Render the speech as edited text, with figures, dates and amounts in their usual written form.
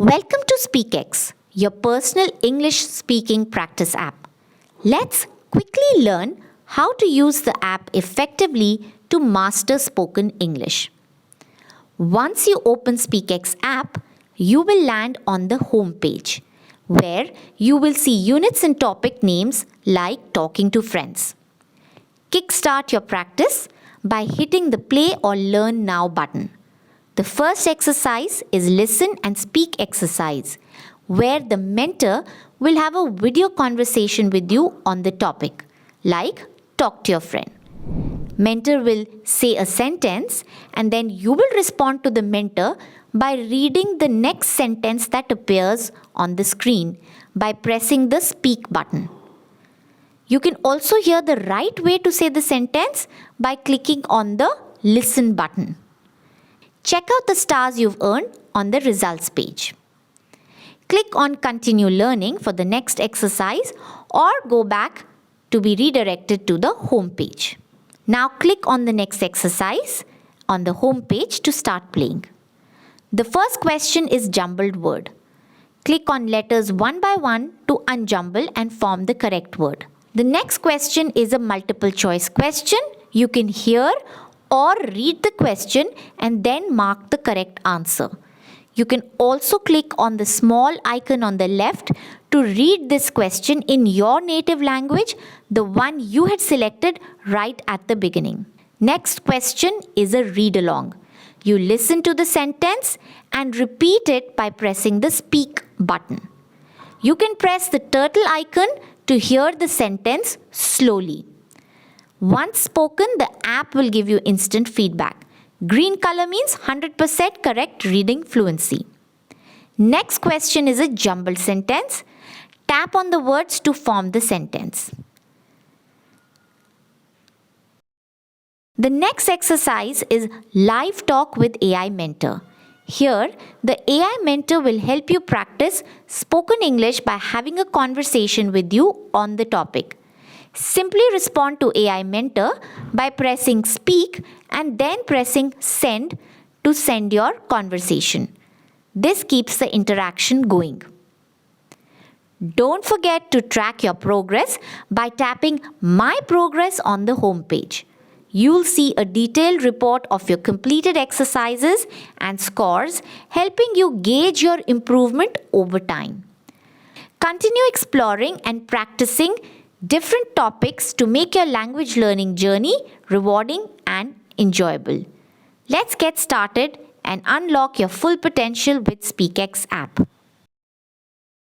Welcome to SpeakX, your personal English speaking practice app. Let's quickly learn how to use the app effectively to master spoken English. Once you open SpeakX app, you will land on the home page, where you will see units and topic names like talking to friends. Kickstart your practice by hitting the play or learn now button. The first exercise is listen and speak exercise, where the mentor will have a video conversation with you on the topic, like talk to your friend. Mentor will say a sentence and then you will respond to the mentor by reading the next sentence that appears on the screen by pressing the speak button. You can also hear the right way to say the sentence by clicking on the listen button. Check out the stars you've earned on the results page. Click on continue learning for the next exercise or go back to be redirected to the home page. Now click on the next exercise on the home page to start playing. The first question is jumbled word. Click on letters one by one to unjumble and form the correct word. The next question is a multiple choice question. You can hear or read the question and then mark the correct answer. You can also click on the small icon on the left to read this question in your native language, the one you had selected right at the beginning. Next question is a read along. You listen to the sentence and repeat it by pressing the speak button. You can press the turtle icon to hear the sentence slowly. Once spoken, the app will give you instant feedback. Green color means 100% correct reading fluency. Next question is a jumbled sentence. Tap on the words to form the sentence. The next exercise is live talk with AI mentor. Here, the AI mentor will help you practice spoken English by having a conversation with you on the topic. Simply respond to AI mentor by pressing speak and then pressing send to send your conversation. This keeps the interaction going. Don't forget to track your progress by tapping My Progress on the home page. You'll see a detailed report of your completed exercises and scores, helping you gauge your improvement over time. Continue exploring and practicing different topics to make your language learning journey rewarding and enjoyable. Let's get started and unlock your full potential with SpeakX app.